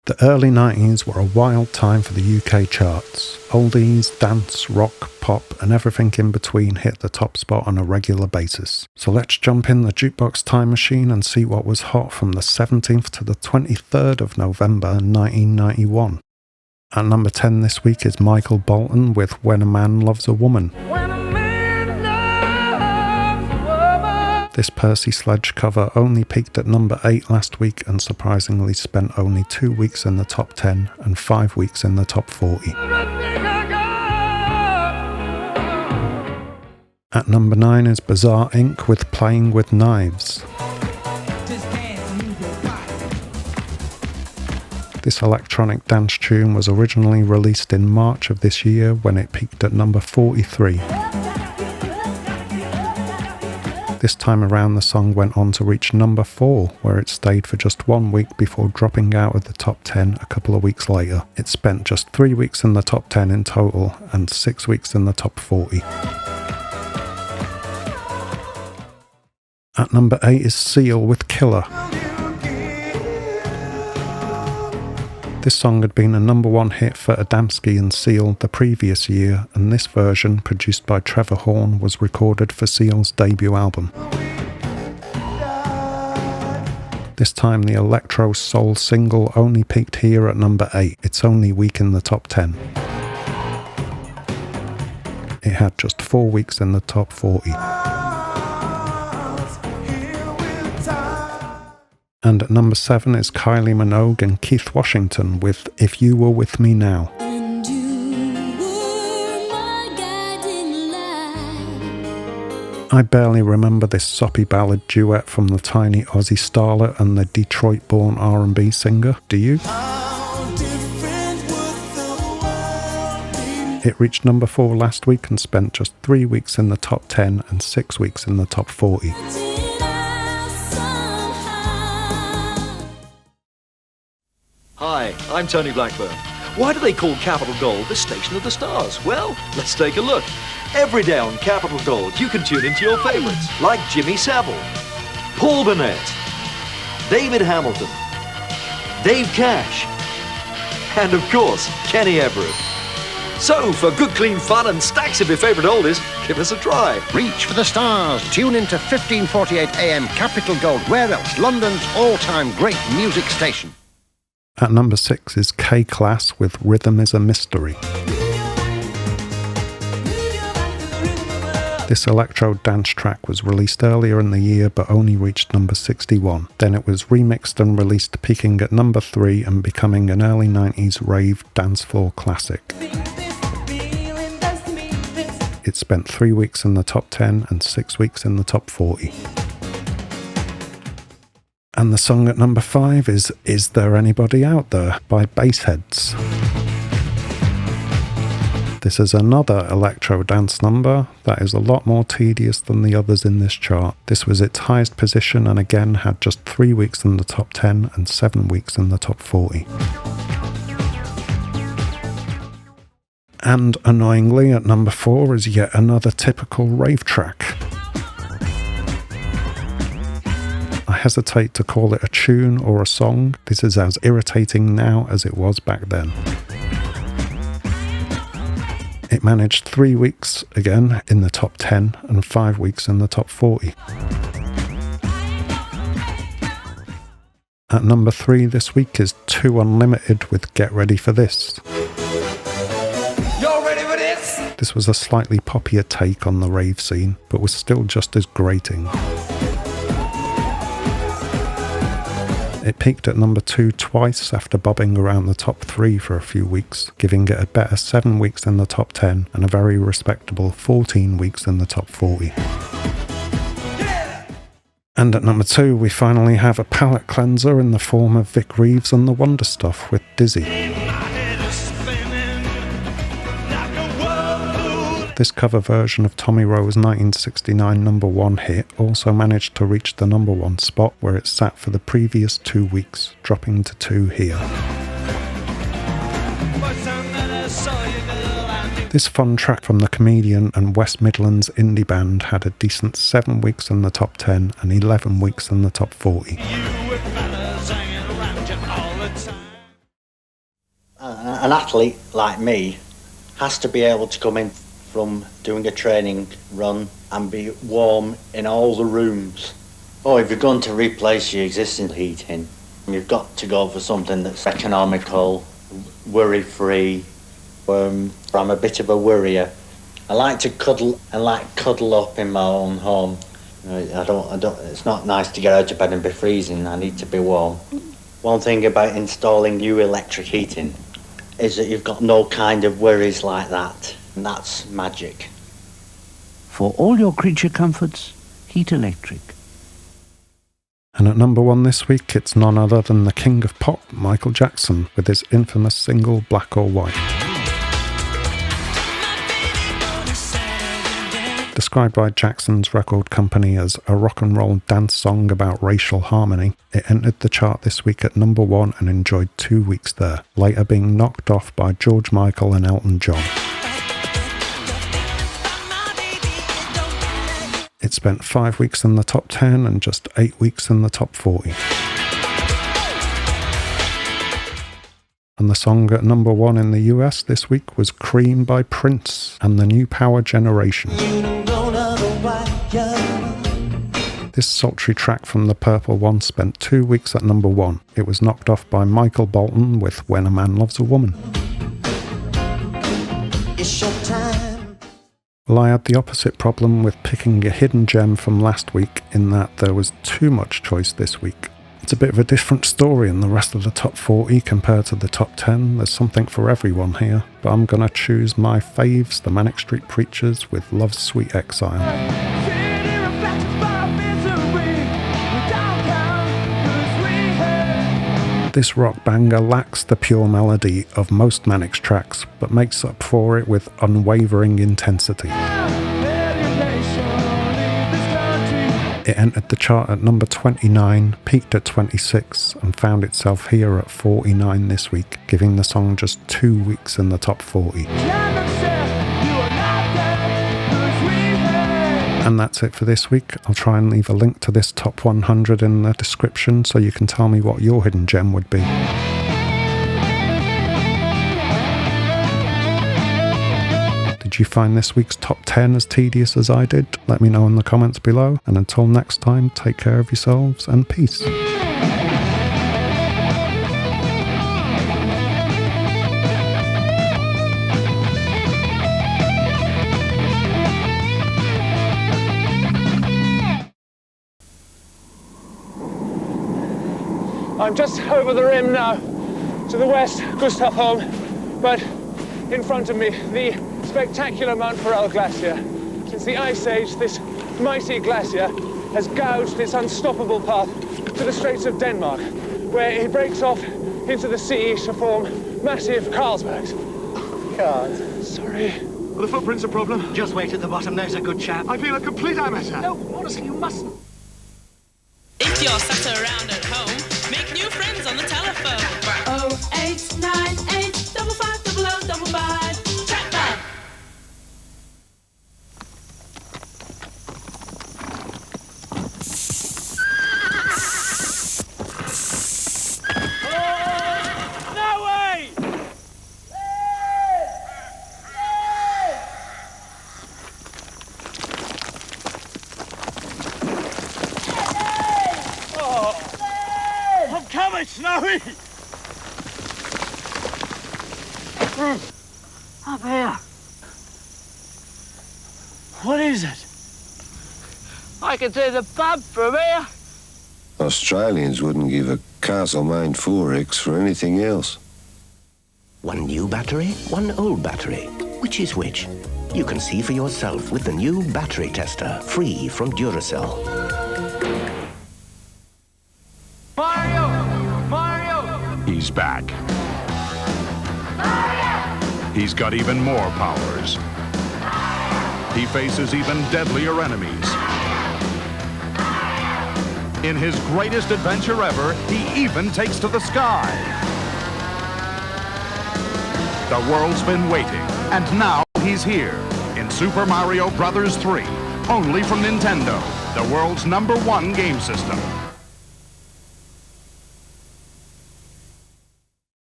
The early 90s were a wild time for the UK charts. Oldies, dance, rock, pop, and everything in between hit the top spot on a regular basis. So let's jump in the jukebox time machine and see what was hot from the 17th to the 23rd of November 1991. At number 10 this week is Michael Bolton with When a Man Loves a Woman. This Percy Sledge cover only peaked at number 8 last week and surprisingly spent only 2 weeks in the top 10 and 5 weeks in the top 40. At number 9 is Bizarre Inc. with Playing with Knives. This electronic dance tune was originally released in March of this year when it peaked at number 43. This time around the song went on to reach number 4, where it stayed for just 1 week before dropping out of the top 10 a couple of weeks later. It spent just 3 weeks in the top 10 in total and 6 weeks in the top 40. At number 8 is Seal with Killer. This song had been a number 1 hit for Adamski and Seal the previous year, and this version, produced by Trevor Horn, was recorded for Seal's debut album. This time the electro soul single only peaked here at number 8, its only week in the top 10. It had just 4 weeks in the top 40. And at number 7 is Kylie Minogue and Keith Washington with If You Were With Me Now. I barely remember this soppy ballad duet from the tiny Aussie starlet and the Detroit-born R&B singer, do you? It reached number 4 last week and spent just 3 weeks in the top 10 and 6 weeks in the top 40. Hi, I'm Tony Blackburn. Why do they call Capital Gold the station of the stars? Well, let's take a look. Every day on Capital Gold, you can tune into your favorites, like Jimmy Savile, Paul Burnett, David Hamilton, Dave Cash, and of course, Kenny Everett. So, for good clean fun and stacks of your favorite oldies, give us a try. Reach for the stars. Tune into 1548 AM Capital Gold. Where else? London's all-time great music station. At number 6 is K-Class with Rhythm is a Mystery. This electro dance track was released earlier in the year but only reached number 61. Then it was remixed and released, peaking at number 3 and becoming an early 90s rave dance floor classic. It spent 3 weeks in the top 10 and 6 weeks in the top 40. And the song at number 5 is There Anybody Out There by Bassheads. This is another electro dance number that is a lot more tedious than the others in this chart. This was its highest position and again had just 3 weeks in the top 10 and 7 weeks in the top 40. And annoyingly at number 4 is yet another typical rave track. I hesitate to call it a tune or a song. This is as irritating now as it was back then. It managed 3 weeks again in the top 10 and 5 weeks in the top 40. At number 3 this week is 2 Unlimited with Get Ready for This. You're ready for this? This was a slightly poppier take on the rave scene, but was still just as grating. It peaked at number 2 twice after bobbing around the top 3 for a few weeks, giving it a better 7 weeks in the top 10 and a very respectable 14 weeks in the top 40. Yeah. And at number 2 we finally have a palate cleanser in the form of Vic Reeves and the Wonderstuff with Dizzy. This cover version of Tommy Rowe's 1969 number 1 hit also managed to reach the number 1 spot where it sat for the previous 2 weeks, dropping to 2 here. This fun track from the comedian and West Midlands indie band had a decent 7 weeks in the top 10 and 11 weeks in the top 40. An athlete like me has to be able to come in from doing a training run and be warm in all the rooms. Or if you're going to replace your existing heating, you've got to go for something that's economical, worry-free. I'm a bit of a worrier. I like to cuddle up in my own home. It's not nice to get out of bed and be freezing. I need to be warm. One thing about installing new electric heating is that you've got no kind of worries like that, and that's magic. For all your creature comforts, Heat Electric. And at number 1 this week, it's none other than the king of pop, Michael Jackson, with his infamous single Black or White. Described by Jackson's record company as a rock and roll dance song about racial harmony, it entered the chart this week at number 1 and enjoyed 2 weeks there, later being knocked off by George Michael and Elton John. It spent 5 weeks in the top 10 and just 8 weeks in the top 40. And the song at number 1 in the US this week was Cream by Prince and the New Power Generation. This sultry track from the Purple One spent 2 weeks at number 1. It was knocked off by Michael Bolton with When a Man Loves a Woman. It's your time. Well, I had the opposite problem with picking a hidden gem from last week in that there was too much choice this week. It's a bit of a different story in the rest of the top 40 compared to the top 10. There's something for everyone here, but I'm gonna choose my faves, the Manic Street Preachers with Love's Sweet Exile. This rock banger lacks the pure melody of most Manic's tracks, but makes up for it with unwavering intensity. It entered the chart at number 29, peaked at 26, and found itself here at 49 this week, giving the song just 2 weeks in the top 40. And that's it for this week. I'll try and leave a link to this top 100 in the description so you can tell me what your hidden gem would be. Did you find this week's top 10 as tedious as I did? Let me know in the comments below, and until next time, take care of yourselves and peace. I'm just over the rim now, to the west, Gustav home, but in front of me, the spectacular Mount Forel glacier. Since the Ice Age, this mighty glacier has gouged its unstoppable path to the Straits of Denmark, where it breaks off into the sea to form massive Carlsbergs. God, sorry. Well, the footprint's a problem. Just wait at the bottom, there's a good chap. I feel a complete amateur. No, honestly, you mustn't. If you're sat around at home, make new friends on the telephone. 0898 55 0055. Track back. No way! I'm coming, Snowy! Up here. What is it? I can see the pub from here. Australians wouldn't give a Castlemaine 4X for anything else. One new battery, one old battery. Which is which? You can see for yourself with the new battery tester, free from Duracell. Mario! He's back. He's got even more powers. He faces even deadlier enemies. In his greatest adventure ever, he even takes to the sky. The world's been waiting, and now he's here in Super Mario Bros. 3, only from Nintendo, the world's #1 game system.